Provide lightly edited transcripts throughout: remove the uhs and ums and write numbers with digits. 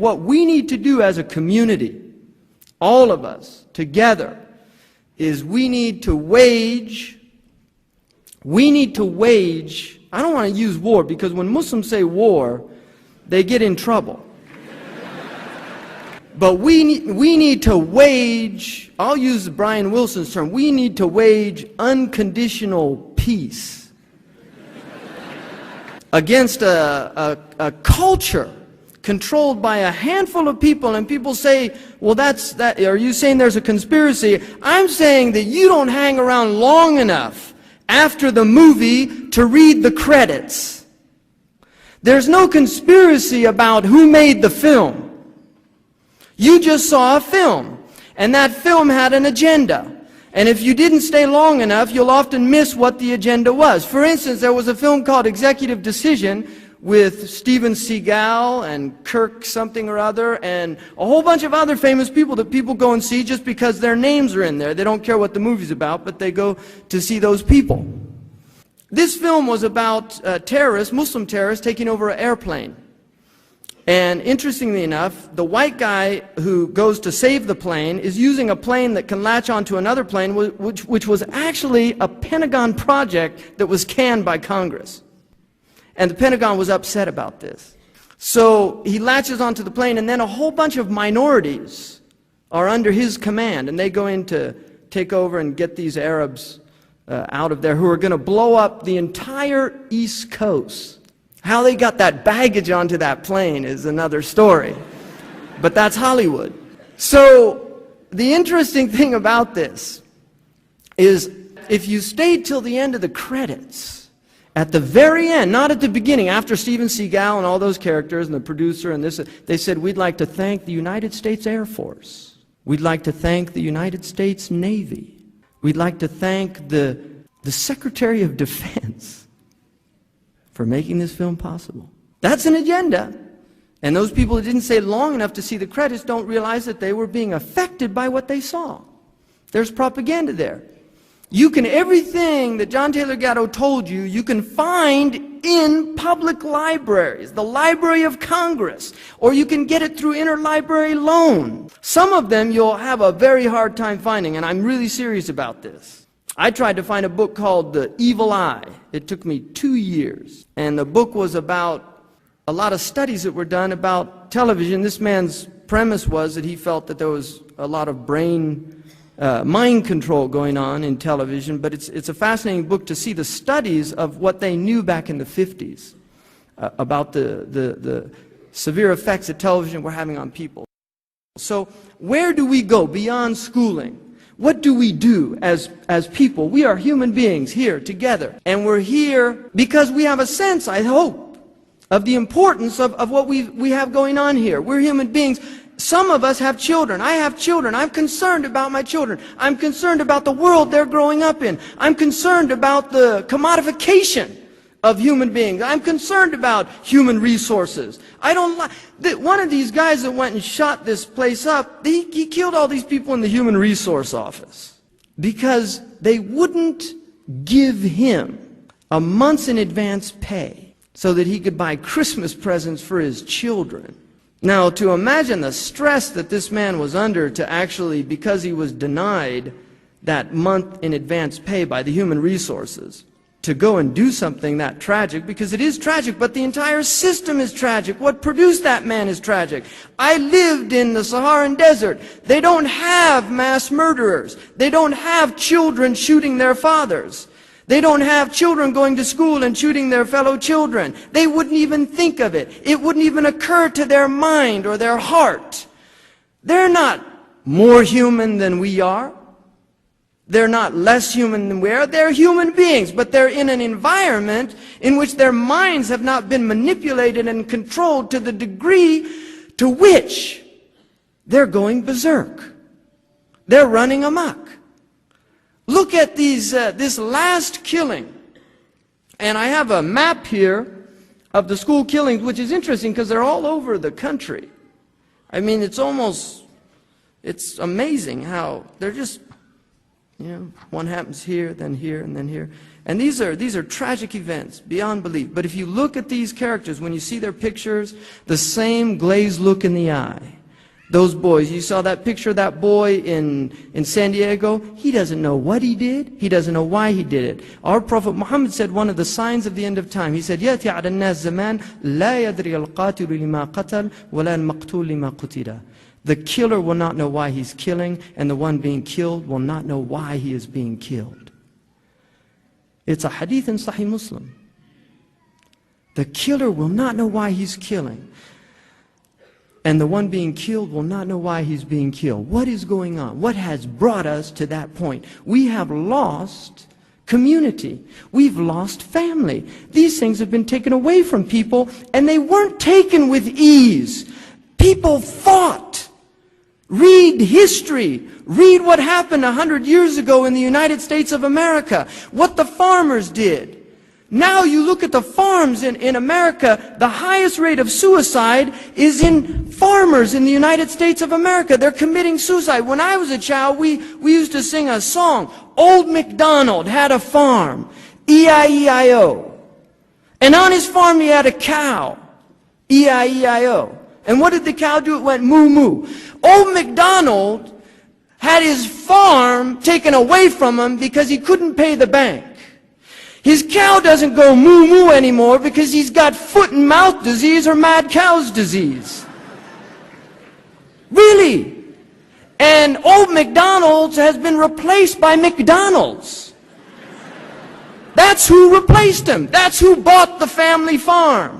What we need to do as a community, all of us together, is we need to wage, I don't want to use war, because when Muslims say war, they get in trouble. But we need to wage, I'll use Brian Wilson's term, we need to wage unconditional peace against a culture controlled by a handful of people. And people say, well, are you saying there's a conspiracy? I'm saying that you don't hang around long enough after the movie to read the credits. There's no conspiracy about who made the film. You just saw a film, and that film had an agenda. And if you didn't stay long enough, you'll often miss what the agenda was. For instance, there was a film called Executive Decision with Steven Seagal and Kirk something or other and a whole bunch of other famous people that people go and see just because their names are in there. They don't care what the movie's about, but they go to see those people. This film was about terrorists, Muslim terrorists, taking over an airplane. And interestingly enough, the white guy who goes to save the plane is using a plane that can latch onto another plane, which was actually a Pentagon project that was canned by Congress. And the Pentagon was upset about this. So he latches onto the plane, and then a whole bunch of minorities are under his command, and they go in to take over and get these Arabs out of there who are going to blow up the entire East Coast. How they got that baggage onto that plane is another story. But that's Hollywood. So the interesting thing about this is if you stayed till the end of the credits, at the very end, not at the beginning, after Steven Seagal and all those characters and the producer and this, they said, we'd like to thank the United States Air Force. We'd like to thank the United States Navy. We'd like to thank the Secretary of Defense for making this film possible. That's an agenda. And those people who didn't stay long enough to see the credits don't realize that they were being affected by what they saw. There's propaganda there. Everything that John Taylor Gatto told you, you can find in public libraries, the Library of Congress, or you can get it through interlibrary loan. Some of them you'll have a very hard time finding, and I'm really serious about this. I tried to find a book called The Evil Eye. It took me 2 years. And the book was about a lot of studies that were done about television. This man's premise was that he felt that there was a lot of mind control going on in television. But it's a fascinating book to see the studies of what they knew back in the 50s about the severe effects that television were having on people. So where do we go beyond schooling? What do we do as people? We are human beings here together. And we're here because we have a sense, I hope, of the importance of what we have going on here. We're human beings. Some of us have children. I have children. I'm concerned about my children. I'm concerned about the world they're growing up in. I'm concerned about the commodification of human beings. I'm concerned about human resources. I don't like one of these guys that went and shot this place up. He killed all these people in the Human Resource Office because they wouldn't give him a month's in advance pay so that he could buy Christmas presents for his children. Now, to imagine the stress that this man was under to actually, because he was denied that month in advance pay by the Human Resources, to go and do something that tragic, because it is tragic, but the entire system is tragic. What produced that man is tragic. I lived in the Saharan desert. They don't have mass murderers. They don't have children shooting their fathers. They don't have children going to school and shooting their fellow children. They wouldn't even think of it. It wouldn't even occur to their mind or their heart. They're not more human than we are. They're not less human than we are. They're human beings, but they're in an environment in which their minds have not been manipulated and controlled to the degree to which they're going berserk. They're running amok. Look at this last killing. And I have a map here of the school killings, which is interesting because they're all over the country. I mean, it's amazing how they're just, One happens here, then here, and then here. And these are tragic events beyond belief. But if you look at these characters, when you see their pictures, the same glazed look in the eye. Those boys, you saw that picture of that boy in San Diego? He doesn't know what he did. He doesn't know why he did it. Our Prophet Muhammad said one of the signs of the end of time. He said, يَأْتِي عَلَى النَّاسِ زَمَانٍ لَا يَدْرِي الْقَاتِلُ لِمَا قَتَلْ وَلَا الْمَقْتُولُ لِمَا قُتِلَ. The killer will not know why he's killing, and the one being killed will not know why he is being killed. It's a hadith in Sahih Muslim. The killer will not know why he's killing, and the one being killed will not know why he's being killed. What is going on? What has brought us to that point? We have lost community. We've lost family. These things have been taken away from people, and they weren't taken with ease. People fought. Read history. Read what happened 100 years ago in the United States of America. What the farmers did. Now you look at the farms in America, the highest rate of suicide is in farmers in the United States of America. They're committing suicide. When I was a child, we used to sing a song. Old MacDonald had a farm. E-I-E-I-O. And on his farm he had a cow. E-I-E-I-O. And what did the cow do? It went moo-moo. Old MacDonald had his farm taken away from him because he couldn't pay the bank. His cow doesn't go moo-moo anymore because he's got foot and mouth disease or mad cow's disease. Really. And old McDonald's has been replaced by McDonald's. That's who replaced him. That's who bought the family farm.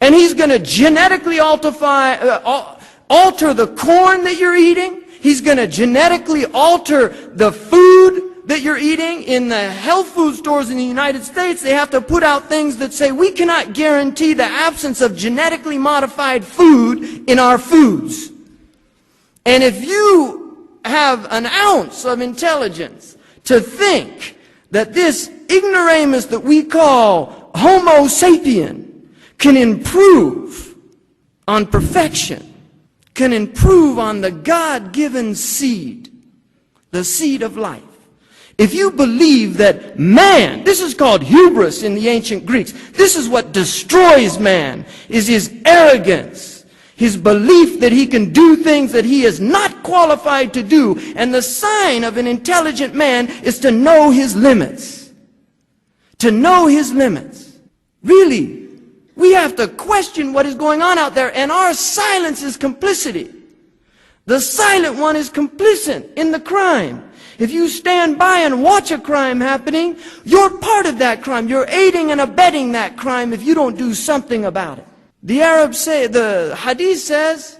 And he's going to genetically alter the corn that you're eating. He's going to genetically alter the food that you're eating. In the health food stores in the United States, they have to put out things that say, we cannot guarantee the absence of genetically modified food in our foods. And if you have an ounce of intelligence to think that this ignoramus that we call Homo sapien can improve on perfection, can improve on the God-given seed, the seed of life. If you believe that man, this is called hubris in the ancient Greeks, this is what destroys man, is his arrogance, his belief that he can do things that he is not qualified to do. And the sign of an intelligent man is to know his limits. To know his limits. Really. We have to question what is going on out there, and our silence is complicity. The silent one is complicit in the crime. If you stand by and watch a crime happening, you're part of that crime. You're aiding and abetting that crime if you don't do something about it. The Arabs say, the hadith says,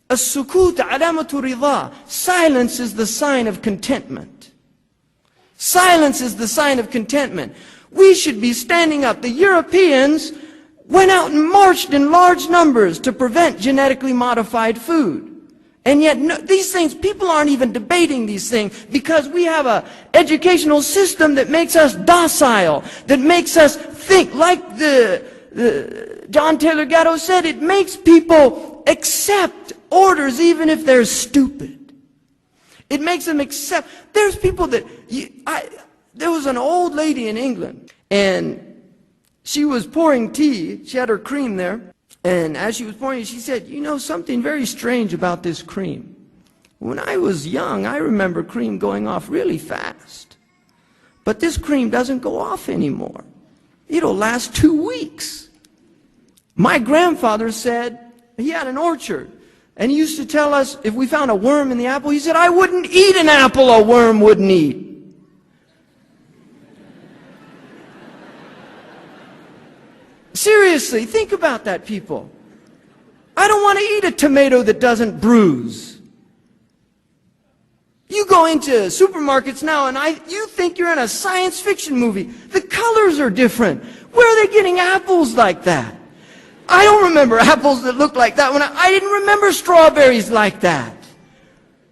as-sukut alamatu ridha. Silence is the sign of contentment. Silence is the sign of contentment. We should be standing up. The Europeans went out and marched in large numbers to prevent genetically modified food. And yet these things, people aren't even debating these things because we have an educational system that makes us docile, that makes us think. Like John Taylor Gatto said, it makes people accept orders even if they're stupid. It makes them accept. There's people that, there was an old lady in England, and she was pouring tea. She had her cream there. And as she was pouring it, she said, you know something very strange about this cream. When I was young, I remember cream going off really fast. But this cream doesn't go off anymore. It'll last 2 weeks. My grandfather said, he had an orchard. And he used to tell us, if we found a worm in the apple, he said, I wouldn't eat an apple a worm wouldn't eat. Seriously, think about that, people. I don't want to eat a tomato that doesn't bruise. You go into supermarkets now and you think you're in a science fiction movie. The colors are different. Where are they getting apples like that? I don't remember apples that look like that. I didn't remember strawberries like that.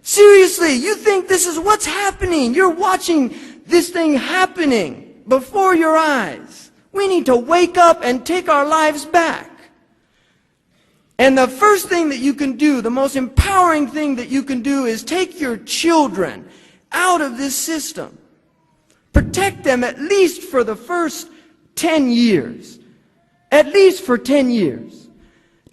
Seriously, you think this is what's happening. You're watching this thing happening before your eyes. We need to wake up and take our lives back. And the first thing that you can do, the most empowering thing that you can do, is take your children out of this system. Protect them at least for the first 10 years. At least for 10 years.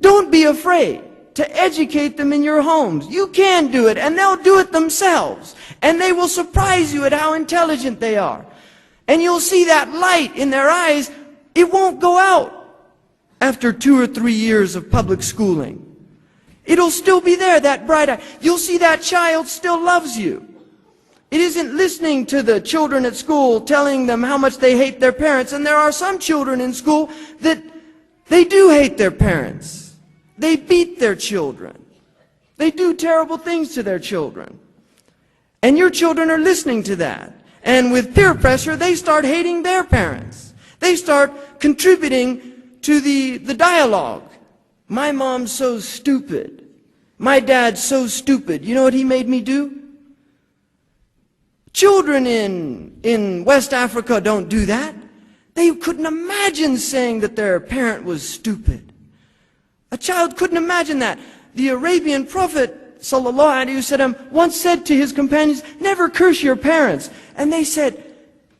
Don't be afraid to educate them in your homes. You can do it, and they'll do it themselves. And they will surprise you at how intelligent they are. And you'll see that light in their eyes. It won't go out after 2 or 3 years of public schooling. It'll still be there, that bright eye. You'll see that child still loves you. It isn't listening to the children at school telling them how much they hate their parents. And there are some children in school that they do hate their parents. They beat their children. They do terrible things to their children. And your children are listening to that. And with peer pressure, they start hating their parents. They start contributing to the dialogue. My mom's so stupid. My dad's so stupid. You know what he made me do? Children in West Africa don't do that. They couldn't imagine saying that their parent was stupid. A child couldn't imagine that. The Arabian Prophet ﷺ once said to his companions, never curse your parents. And they said,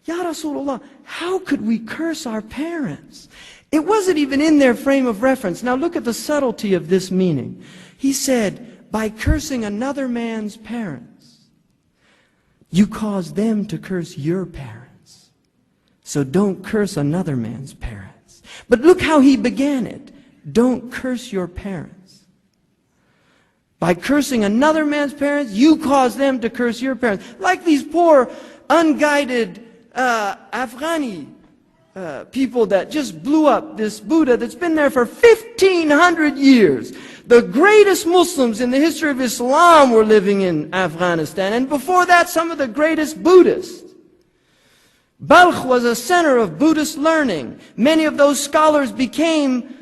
Ya Rasulullah, how could we curse our parents? It wasn't even in their frame of reference. Now look at the subtlety of this meaning. He said, by cursing another man's parents, you cause them to curse your parents. So don't curse another man's parents. But look how he began it. Don't curse your parents. By cursing another man's parents, you cause them to curse your parents. Like these poor, unguided Afghani people that just blew up this Buddha that's been there for 1,500 years. The greatest Muslims in the history of Islam were living in Afghanistan. And before that, some of the greatest Buddhists. Balkh was a center of Buddhist learning. Many of those scholars became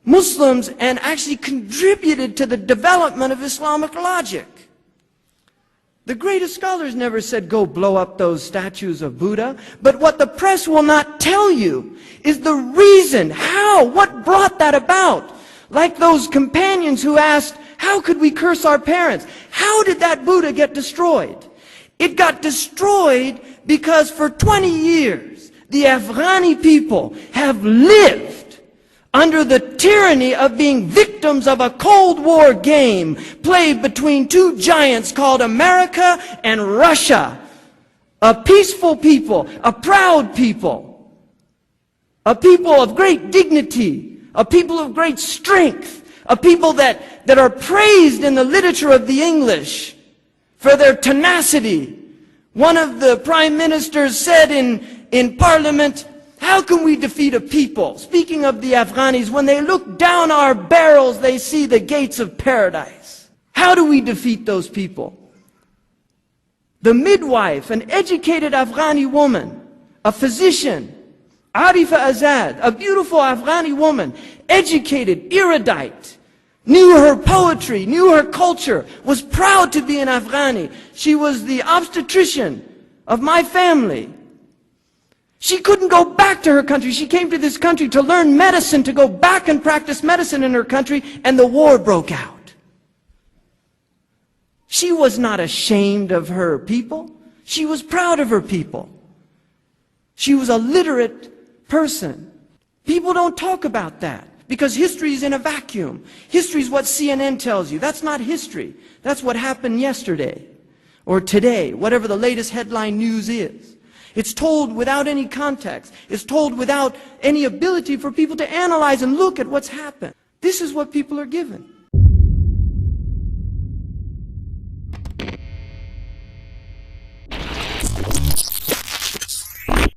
Muslims and actually contributed to the development of Islamic logic. The greatest scholars never said, go blow up those statues of Buddha. But what the press will not tell you is the reason, how, what brought that about. Like those companions who asked, how could we curse our parents? How did that Buddha get destroyed? It got destroyed because for 20 years, the Afghani people have lived under the tyranny of being victims of a Cold War game played between two giants called America and Russia. A peaceful people, a proud people, a people of great dignity, a people of great strength, a people that are praised in the literature of the English for their tenacity. One of the prime ministers said in Parliament, how can we defeat a people? Speaking of the Afghanis, when they look down our barrels, they see the gates of paradise. How do we defeat those people? The midwife, an educated Afghani woman, a physician, Arifa Azad, a beautiful Afghani woman, educated, erudite, knew her poetry, knew her culture, was proud to be an Afghani. She was the obstetrician of my family. She couldn't go back to her country. She came to this country to learn medicine, to go back and practice medicine in her country, and the war broke out. She was not ashamed of her people. She was proud of her people. She was a literate person. People don't talk about that because history is in a vacuum. History is what CNN tells you. That's not history. That's what happened yesterday or today, whatever the latest headline news is. It's told without any context. It's told without any ability for people to analyze and look at what's happened. This is what people are given.